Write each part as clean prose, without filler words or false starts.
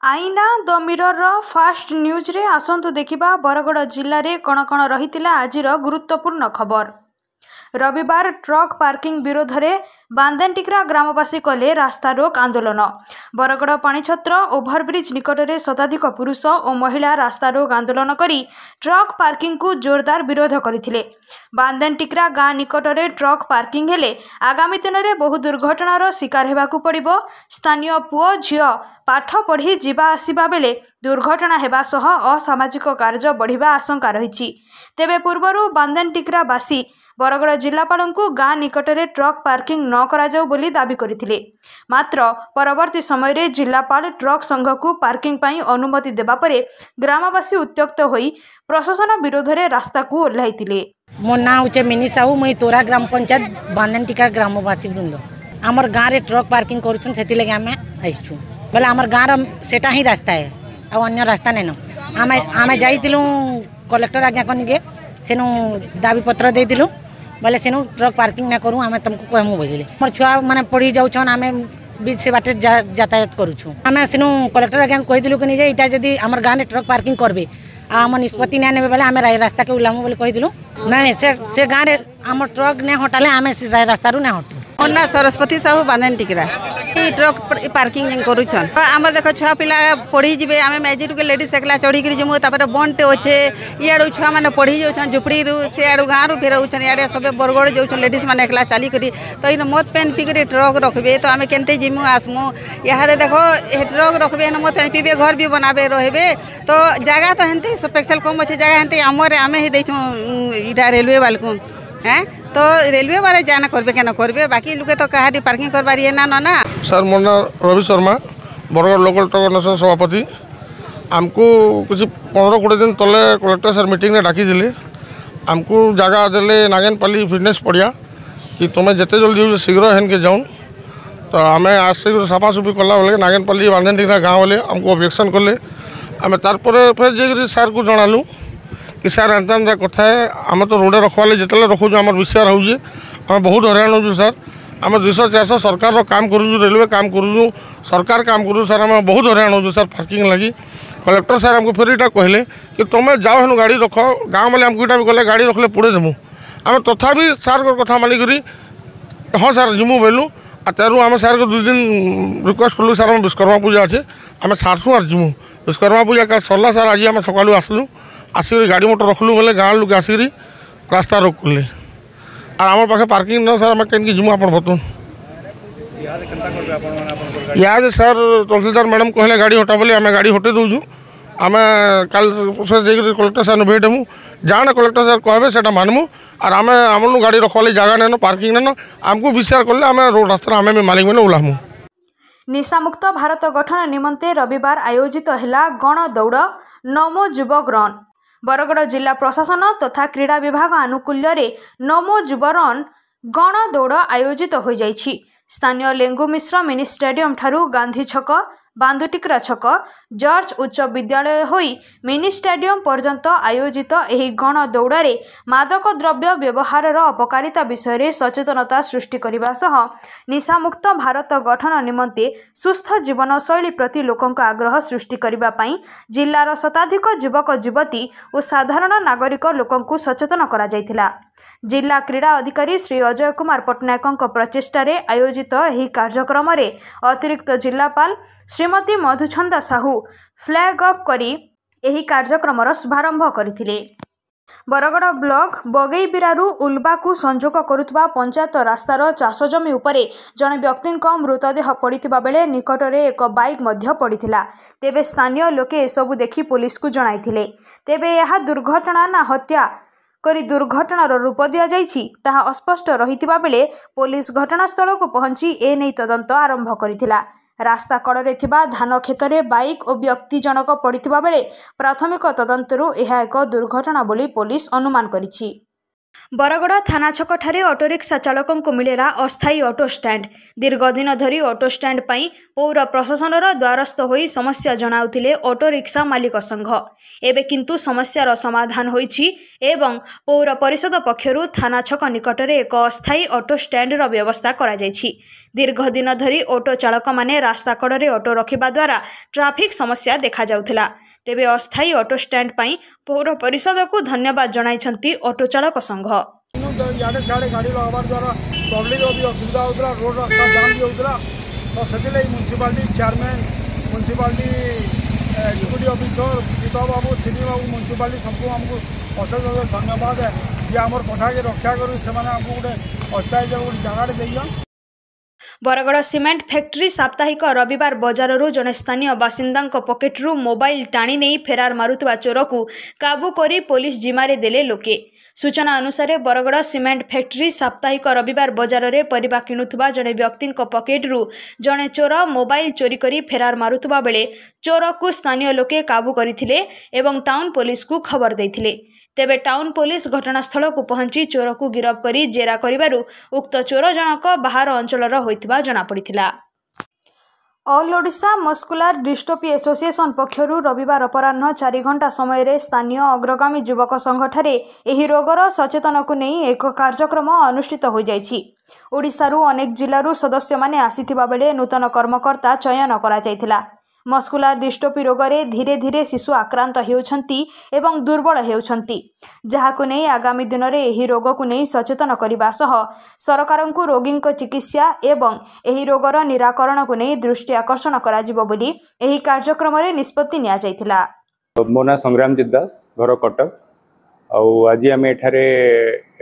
आईना the mirror fast news रे आसंतु देखिबा बरगड़ जिले में कण कण रहितिला आजिर गुरुत्वपूर्ण खबर। रविवार ट्रक पार्किंग विरोध में बांदेनटिक्रा ग्रामवासी कले रास्ता रोक आंदोलन। बरगड़ पाणीछत्र ओभरब्रिज निकट में शताधिक पुरुष और महिला रास्ता रोक आंदोलन करी ट्रक पार्किंग को जोरदार विरोध करथिले। बांदेनटिक्रा गाँ निकट में ट्रक पार्किंग हेले आगामी दिन में बहु दुर्घटनार शिकार हेबाकु पड़िबो। स्थानीय पुओ झियो पाठ पढ़ी जीवा आसिबा बेले दुर्घटना हेबा सह असामाजिक कार्य बढ़िबा आशंका रही। तेबे पूर्वरु बांदेनटिक्रा बासी बरगड़ जिलापाल को गाँ निकट में ट्रक पार्किंग न करा जाऊ बोली दाबी करथिले। मात्र परवर्ती समय रे जिलापाल ट्रक संघ को पार्किंग पाई अनुमति देबा परे ग्रामवासी उत्त्यक्त होई प्रशासन विरोध में रास्ता को ओह्लाइतिले। मो ना होचे मिनी साहू मुई तोरा ग्राम पंचायत बांदेनटिक्रा ग्रामवासी वृंद आमर गाँव रे ट्रक पार्किंग करूछन सेति लगे आमे आइछु बोले आमर गाँव सेटा ही रास्ता है आ अन्य रास्ता नहीं न। आमे जाइतिलु कलेक्टर आज्ञा कनिके सेनु दाबी पत्र देइतिलु बोले सेनु ट्रक पार्किंग ना करूँ आमे तुमको कहमु बोलिले। मोर छुआ माने पढ़ी जाउछन आमे बीच से बाटे यातायात करूछु। आमे सेनु कलेक्टर आज्ञा कहिदिलु कि जे इटा जदी आमर गाँव रे ट्रक पार्किंग करबे आम निष्पत्ति ना नेबे बेले आमे रास्ता के उलामु बोले कहिदिलु। नहीं से गाँव रे आम ट्रक ने हटाले आमे रास्ता रु ना हटू। अन्ना सरस्वती साहू बांदेनटिक्रा ट्रक पार्किंग करूछन। आम देख छुआ पिला पढ़ी जीवे आम मैजिक के लेडीज एकला चढ़ी कर जमु तापर बंटे अच्छे इाड़ू छुआ मैंने पढ़ी जाऊन झुपड़ी से आड़ू गाँव रू फेराऊन इे सब बरगड़ जाऊन लेडीज मैंने एकला चली कर तो इन मत पेन पीकर ट्रक रखबे तो आम केनते जिमु आसमु यहाँ देखो ट्रक रखबे मत पेन पीबे घर भी बनाबे रहे तो जगह तो हेंते स्पेशल कम अच्छे जगह हेंते आमर आम ही देचु इटा रेलवे वाल को हैं तो रेलवे वाले जाना करबे क्या करबे बाकी लोग तो कहा पार्किंग करबार ना ना। सर मोर ना Ravi Sharma Bargarh local truck nation सभापति आमको कुछ 15-20 दिन तले कलेक्टर सर मीटिंग में डाकी दिले आमको जगह देले नागेनपाली फिटनेस पड़िया कि तुम्हें जिते जल्दी हो शीघ्र हेन के जाऊन तो आम आज शीघ्र सफासफी कला बेले नागेनपाली बांदेनटिक्रा गाँव वाले आमको ऑब्जेक्शन कले आम तार फिर जाकर सार को जनालु कि सार एंता कथा है आम तो रोडे रखवाले जिते रखुँ आम विषय रोचे आम बहुत हरान हो सर आम 200-400 सरकार काम करूँ रेलवे काम करूँ सरकार काम करूँ सर आम बहुत हरान हो सर पार्किंग लगी। कलेक्टर सर आमको फिर यहाँ कहले कि तुम्हें जाओ हेन गाड़ी रख गाँव वाले आमको भी कहले गाड़ी रखले पुड़े देमु आम तथापि सार को कथा मानिक हाँ सर जिमु बोलू आ तेरू आम सार को 2 दिन रिक्वेस्ट कलु सर आम विश्वकर्मा पूजा अच्छे आम सारसु आर जिमु विश्वकर्मा पूजा का सरला सर आज आम सकालू आसलु आसिक गाड़ी मोटर रखलु बोले गाँव लोग आसिक रास्ता रोक कले और आम पाखे पार्किंग न सर आम के जिमु आप बतुन यहाँ सर तहसीलदार मैडम कहले गाड़ी हटा बोले आम गाड़ी हटे दूँ आम कल कलेक्टर सर भेटमु जहाँ कलेक्टर सर कहे से मानमु और आम आम गाड़ी रखवाली जगह नेन पार्किंग नेन आमको विचार कले आम रोड रास्ता आम भी मालिक मैंने ओह्लामु। निशामुक्त भारत गठन निमंते रविवार आयोजित है गण दौड़ नमो युवक रन। बरगड़ जिला प्रशासन तथा क्रीड़ा विभाग आनुकूल्य रे नमो युव रन गण दौड़ आयोजित हो जाइछि। स्थानीय लेंगु मिश्र मिनी स्टेडियम ठारू गांधी छक बांदुटिक्रा छक जर्ज उच्च विद्यालय होई मिनी स्टेडियम पर्यंत आयोजित एही गण दौड़े मादक द्रव्य व्यवहार अपकारिता विषय सचेतनता सृष्टि करने सह निशामुक्त भारत गठन निमंते सुस्थ जीवनशैली प्रति लोकों आग्रह सृष्टि करने जिलार शताधिक युवक युवती और साधारण नागरिक लोकों सचेतन करा जायतिला। जिला क्रीड़ा अधिकारी श्री अजय कुमार पट्टनायक प्रचेष्टा आयोजित एही कार्यक्रम रे अतिरिक्त जिलापाल श्रीमती मधुछंदा साहू फ्लैग अप करी एही कार्यक्रम शुभारंभ करथिले। बरगड़ ब्लॉक बगैबिरारू उल्बा को संजोग करुवा पंचायत रास्तार चाष जमी उपरे जड़े व्यक्ति मृतदेह पड़ता बेले निकट में एक बाइक पड़ता। तेबे स्थानीय लोके सबू देखि पुलिस को जणाइथिले। तेबे यह दुर्घटना ना हत्या करी दुर्घटनार रूप दि जाइछि ताहा अस्पष्ट रहितिबा बेले पुलिस घटनास्थल को पहुंची एने तदंत आरंभ करिथिला। रास्ता कड़े थिबा धान खेतरे बाइक और व्यक्ति जनक पड़िथिबा बेले प्राथमिक तदंतरू यह एक दुर्घटना बोली पुलिस अनुमान करिछि। बरगड़ थाना छकठारे ऑटोरिक्शा चालकों को मिलेला अस्थायी ऑटो स्टैंड। दीर्घ दिन धरी ऑटो स्टैंड पाई पौर प्रशासनर द्वारस्थ होई समस्या जणाउथिले ऑटो रिक्शा मालिक संघ। एबे किंतु समस्यार समाधान होईछि एवं पौर परिषद पक्षरु थाना छक निकटरे एक अस्थायी ऑटो स्टैंडर व्यवस्था करा जायछि। दीर्घ दिन धरी ऑटो चालक माने रास्ता कड़े ऑटो रखिबा द्वारा ट्राफिक समस्या देखा जाउथिला। तेबे अस्थायी ऑटो स्टैंड पाई पौर परिषद को धन्यवाद जणाइछंती ऑटो चालक संघ। इे सियाड़े गाड़ी लगार द्वारा पब्लिक भी असुविधा होता, रोड रास्ता जाम भी होता। तो से municipality chairman, municipality executive officer Sita Babu, Sini Babu, municipality सबको आमको अशेष अशेष धन्यवाद है जे आम कथा के रक्षा करूँ गोटे अस्थायी जगह देन। बरगड़ सीमेंट फैक्ट्री साप्ताहिक रविवार बजाररू जड़े स्थानीय बासिंदा पकेट्रु मोबाइल टाणी नहीं फेरार मारुवा चोर को काबू करी पुलिस जिम्मारे देले लोके। सूचना अनुसार बरगड़ सीमेंट फैक्ट्री साप्ताहिक रविवार बजार में परिबा किणुवा जड़े व्यक्ति पकेट्रु जड़े चोर मोबाइल चोरी करी फेरार मारुवा बेले चोर को स्थानीय लोके काबू करथिले एवं टाउन पुलिस को खबर देथिले। तेबे टाउन पुलिस घटनास्थल को पहुंची चोर को गिरफ करी जेरा करिबारु उक्त चोर जनक बाहर अंचलर होइतिबा जଣା पड़िथिला। ऑल ओडिशा मस्कुलार डिस्ट्रोफी एसोसिएशन पक्षरु रविवार अपराह्न 4 घंटा समय स्थानीय अग्रगामी युवक संघठारे एही रोगर सचेतन को नहीं एक कार्यक्रम अनुष्ठित हो जाइछि। ओडिशारू अनेक जिल्लारू सदस्य माने आसीथिबा बेले नूतन कर्मकर्ता चयन करा जाइथिला। मस्कुलार डिस्ट्रोफी रोग में धीरे धीरे शिशु आक्रांत होउछंती एवं दुर्बल होउछंती, जहाकु नहीं आगामी दिन में यही रोग को नहीं सचेतन करने सह सरकार को रोगी चिकित्सा एवं यही रोगर निराकरण को नहीं दृष्टि आकर्षण करा जिवो बोली एही कार्यक्रम में निष्पत्ति निया जायथिला। मो ना संग्रामजीत दास, घर कटक। आज आम एठारे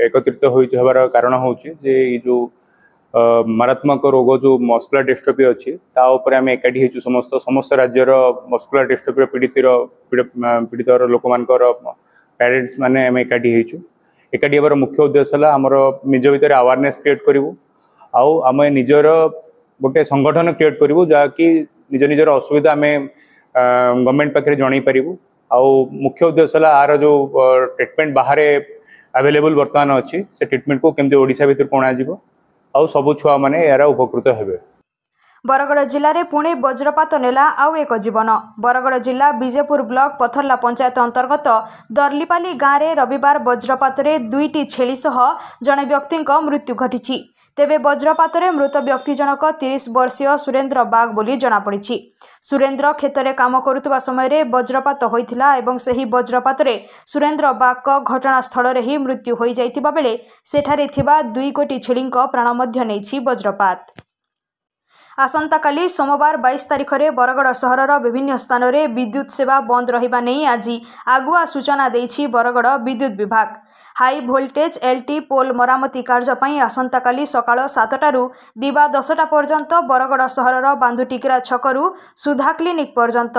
एकत्रित होबार कारण हूँ जे जो मारात्मक रोग जो मस्कुलर डिस्ट्रोफी अच्छी आम एकाठी समस्त राज्यर मस्कुलर डिस्ट्रोफी पीड़ित लोक मानकर पेरेंट्स माने आम एकाठी होबार मुख्य उद्देश्य है आमर निज भीतर अवेयरनेस क्रिएट करूँ आम निजर गोटे संगठन क्रिएट करूँ जहाँकि निज निजर असुविधा आम गवर्नमेंट पाखे जन पारू। मुख्य उद्देश्य है आर जो ट्रिटमेंट बाहर अवेलेबल बर्तमान अच्छी से ट्रिटमेंट को केमती ओडिशा भीतर पणाजिवो आउ सबु छुआ माने यारा उपकृत हेबे। बरगड़ जिले में पुणे वज्रपात नेला आउ एक जीवन। बरगड़ जिला विजेपुर ब्लॉक पथरला पंचायत अंतर्गत दर्लीपाली गाँव में रविवार वज्रपात दुईटी छेली सह जड़े व्यक्ति मृत्यु घटी। तेबे वज्रपात मृत व्यक्ति जनक 30 वर्षीय सुरेंद्र बाग बोली जଣାपड़ी। सुरेंद्र खेतरे काम करुवा समय वज्रपात होइथिला एवं सही वज्रपात सुरेंद्र बाग घटनास्थल ही मृत्यु हो जाइतिबा बेले सेठारे थिबा 2 कोटी छेली प्राण मध्य नेछि वज्रपात। आसंता काली सोमवार 22 तारिख में बरगड़ सहरर विभिन्न स्थान में विद्युत सेवा बंद रहिबा नहीं आज आगुआ सूचना देइछि बरगड़ विद्युत विभाग। हाई भोल्टेज एलटी पोल मरामती कार्य पई आसंता काली सकाळ 7टारू दिवा 10टा पर्यंत बरगड़ सहरर बांदुटिकिरा छकरू सुधा क्लिनिक पर्यंत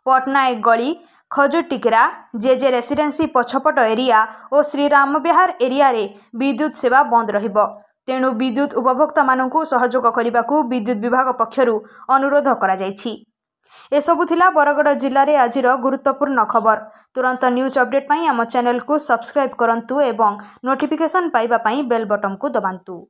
पटनायक गली खजुरटिकिरा जेजे रेसिडेंसी पछपट एरिया और श्रीराम विहार एरिया रे विद्युत सेवा बंद रहिबो। तेणु विद्युत उपभोक्ता मानकु सहयोग करने को विद्युत विभाग पक्षरु अनुरोध करा जायछि। एसबु थिला बरगड़ जिले में आज गुरुत्वपूर्ण खबर। तुरंत न्यूज अपडेट पाई आम चैनल को सब्सक्राइब करंतु एवं नोटिफिकेशन पाइबा पाई बेल बटन को दबांतु।